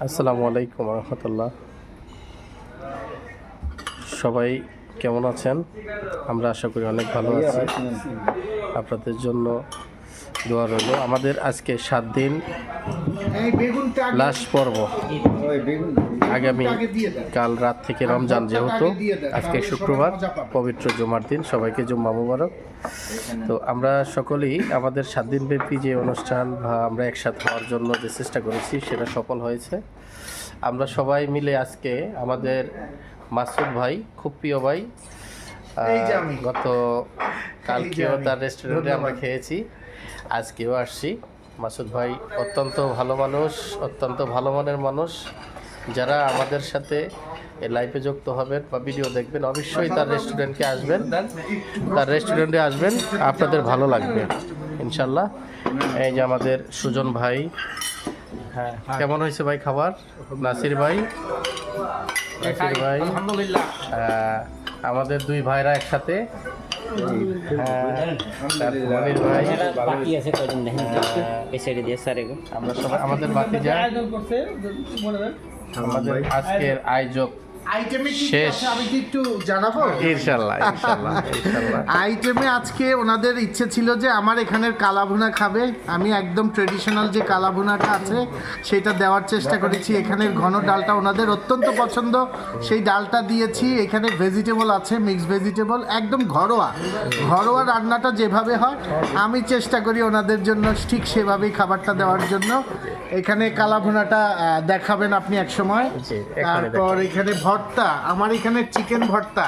আসসালামু আলাইকুম রহমতুল্লাহ। সবাই কেমন আছেন? আমরা আশা করি অনেক ভালো আছি। আপনাদের জন্য দোয়া রইল। আমাদের আজকে 7 দিন লাস্ট পর্ব। আগামী কাল রাত থেকে রমজান, যেহেতু আজকে শুক্রবার, পবিত্র জুমার দিন, সবাইকে জুম্মা মুবারক। তো আমরা সকলেই আমাদের 7 দিন ব্যাপী যে অনুষ্ঠান বা আমরা একসাথে হওয়ার জন্য যে চেষ্টা করেছি সেটা সফল হয়েছে। আমরা সবাই মিলে আজকে আমাদের মাসুদ ভাই, খুব প্রিয় ভাই, গত কালকেও তার রেস্টুরেন্টে আমরা খেয়েছি, আজকেও আসছি। মাসুদ ভাই অত্যন্ত ভালো মানুষ, অত্যন্ত ভালো মনের মানুষ। যারা আমাদের সাথে লাইভে যুক্ত হবেন বা ভিডিও দেখবেন, অবশ্যই তার রেস্টুরেন্টে আসবেন, আপনাদের ভালো লাগবে ইনশাল্লাহ। এই যে আমাদের সুজন ভাই, হ্যাঁ, কেমন হয়েছে ভাই খাবার? নাসির ভাই, আলহামদুলিল্লাহ। আমাদের দুই ভাইরা একসাথে, মনির ভাই, বাকি আছে কয়জন দেখেন এই সাইডে দিয়ে স্যার এগো আমরা সবাই আমাদের বাকি যা আমাদের আজকের আয়োজক শেষ। আমি কি একটু জানাবো? ইনশাল্লাহ ইনশাল্লাহ ইনশাল্লাহ। আইটেমে আজকে ওনাদের ইচ্ছে ছিল যে আমার এখানের কালাভুনা খাবে। আমি একদম ট্রেডিশনাল যে কালাভুনাটা আছে সেটা দেওয়ার চেষ্টা করেছি। এখানের ঘন ডালটা ওনাদের অত্যন্ত পছন্দ, সেই ডালটা দিয়েছি। এখানে ভেজিটেবল আছে, মিক্স ভেজিটেবল, একদম ঘরোয়া রান্নাটা যেভাবে হয় আমি চেষ্টা করি ওনাদের জন্য ঠিক সেভাবেই খাবারটা দেওয়ার জন্য। এখানে কালাভুনাটা দেখাবেন আপনি এক সময়। তারপর এখানে ভর্তা, আমার এখানে চিকেন ভর্তা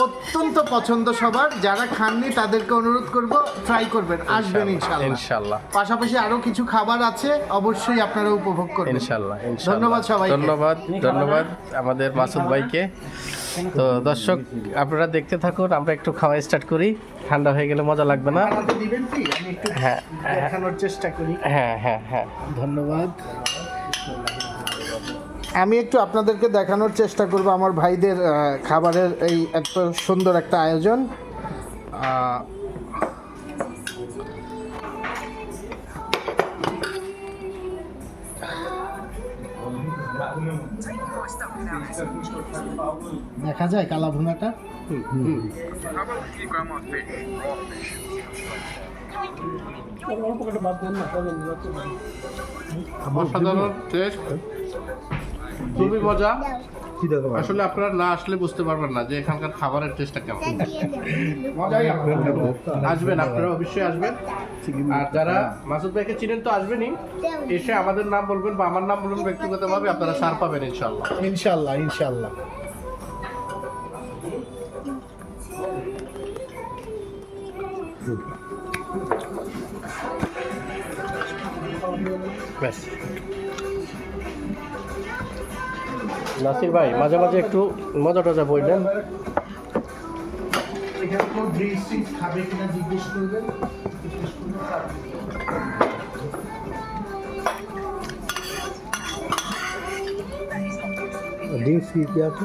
অত্যন্ত পছন্দ সবার। যারা খাননি তাদেরকে অনুরোধ করব ট্রাই করবেন, আসবেন ইনশাআল্লাহ। পাশাপাশি আরো কিছু খাবার আছে, অবশ্যই আপনারা উপভোগ করবেন ইনশাআল্লাহ। ধন্যবাদ সবাইকে। ধন্যবাদ আমাদের মাসুদ ভাইকে। তো দর্শক, আপনারা দেখতে থাকুন, আমরা একটু খাওয়া স্টার্ট করি। ঠান্ডা হয়ে গেলে মজা লাগবে না। দিবেন কি? আমি একটু হ্যাঁ দেখানোর চেষ্টা করি। হ্যাঁ ধন্যবাদ। আমি একটু আপনাদেরকে দেখানোর চেষ্টা করব আমার ভাইদের খাবারের এই এত সুন্দর একটা আয়োজন। দেখা যায় কালা ভুনাটা। অসাধারণ টেস্ট, খুবই মজা। আসলে আপনারা না আসলে বুঝতে পারবেন না যে এখানকার খাবারের টেস্টটা কেমন। মজাই আসবেন, আপনারা অবশ্যই আসবেন। আর যারা মাসুদ ভাইকে চিনেন তো আসবেনই, এসে আমাদের নাম বলবেন বা আমার নাম বলবেন ব্যক্তিগতভাবে, আপনারা ছাড় পাবেন ইনশাল্লাহ। ইনশাল্লাহ। ব্যাস। নাসির ভাই মাঝে মাঝে একটু মজা টজা বললেন। এখানে কোন ড্রিঙ্কস খাবে কিনা জিজ্ঞেস করবেন। ড্রিঙ্কস কি আছে?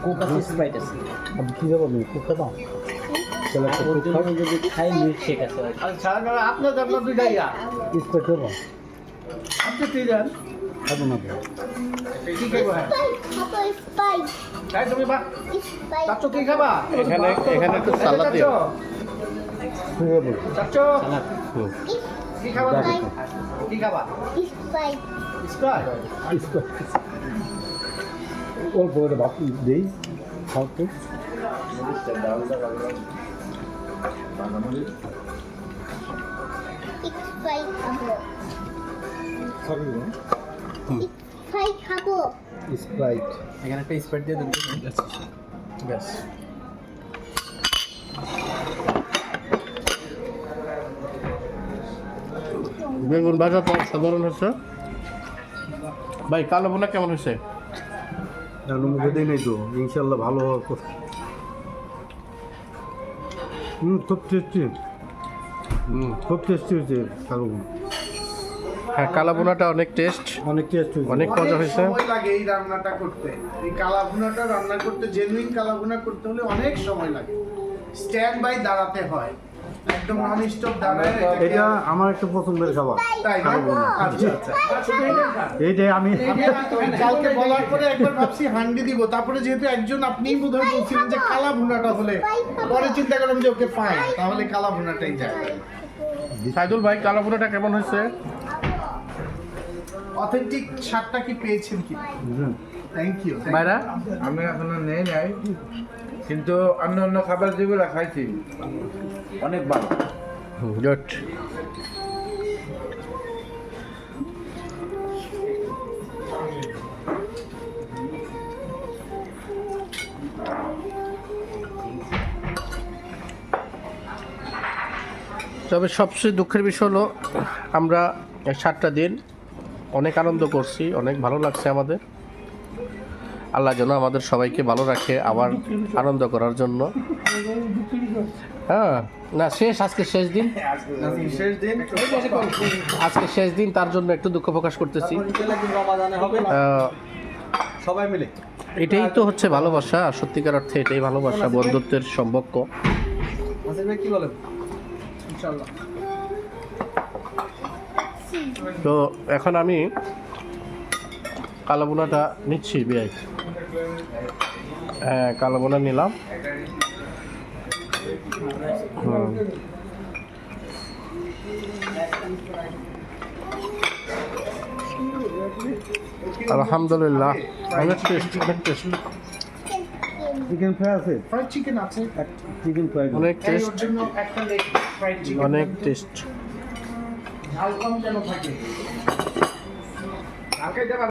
কোকা স্প্রাইট আছে। আপনি কী যাবো কোকা দাও? চলো ওর জন্য যদি খাই মিল্ক শেক আছে। আচ্ছা আপনার দুইটাইয়া স্প্রাইট দেবো? আপনি তুই যান খাবো না তো। কি খাবো? তাই তুমি বা চাচ্ছ কি খাবা? এখানে একটু সালাদ দিও। ঠিক আছে বলছি। চাচ্ছ কি খাবা? কি খাবা? স্প্রাইট। অল্প করে ভাত দিই, খাও তো। স্প্রাইট এখানে একটা স্প্রাইট দিয়ে দেন। ব্যাস। বেগুন ভাজা তো সাধারণ হচ্ছে ভাই। কালো বোনা কেমন হয়েছে? মুখে দিই নাই তো, ইনশাল্লাহ ভালো হওয়ার কথা। খুব টেস্টি, খুব টেস্টি হয়েছে কালো বোনা। হ্যাঁ, কালা বোনাটা অনেক টেস্ট, অনেক টেস্টি হয়েছে। অনেক মজা হয়েছে। সময় লাগে এই রান্নাটা করতে, এই কালাভুনাটা রান্না করতে, জেনুইন কালাভুনা করতে হলে অনেক সময় লাগে, স্ট্যান্ড বাই দাঁড়াতে হয়। একদম নন স্টপ দাঁড়ায় এটা আমার একটা পছন্দের খাবার। তাই না? আচ্ছা আচ্ছা এইটাই আমি কালকে বলার পরে একবার ভাবছি হান্ডি দিব, তারপরে যেহেতু একজন আপনিই বোধহয় বলছিলেন যে কালা ভুনাটা হলে, পরে চিন্তা করলাম যে ওকে পাই তাহলে কালা ভুনাটাই যায়। সাইদুল ভাই কালো ভুনাটা কেমন হয়েছে? অথেন্টিক স্বাদটা কি পেয়েছেন কি? Thank you. ভাইরা আমি এখনো নেই নাই, কিন্তু অন্য অন্য খাবার যেগুলো খাইছি অনেক ভালো। গুড। তবে সবচেয়ে দুঃখের বিষয় হলো আমরা এই 7টা দিন অনেক আনন্দ করছি, অনেক ভালো লাগছে আমাদের। আল্লাহ যেন আমাদের সবাইকে ভালো রাখে আবার আনন্দ করার জন্য। হ্যাঁ না শেষ, আজকে শেষ দিন, আজকে শেষ দিন, তার জন্য একটু দুঃখ প্রকাশ করতেছি। সবাই মিলে এটাই তো হচ্ছে ভালোবাসা, আর সত্যিকার অর্থে এটাই ভালোবাসা, বন্ধুত্বের সম্পর্ক। কি বলেন? তো এখন আমি কালো বোনাটা নিচ্ছি বিয়াই। হ্যাঁ কালো বোনা নিলাম। আলহামদুলিল্লাহ অনেক টেস্ট, অনেক টেস্ট। চিকেন ফ্রাই আছে? ফ্রাইড চিকেন আছে, চিকেন ফ্রাই অনেক ওর টেস্ট, জন্য একটা লেগ ফ্রাইড চিকেন, অনেক টেস্ট। ঝাল কম যেন থাকে।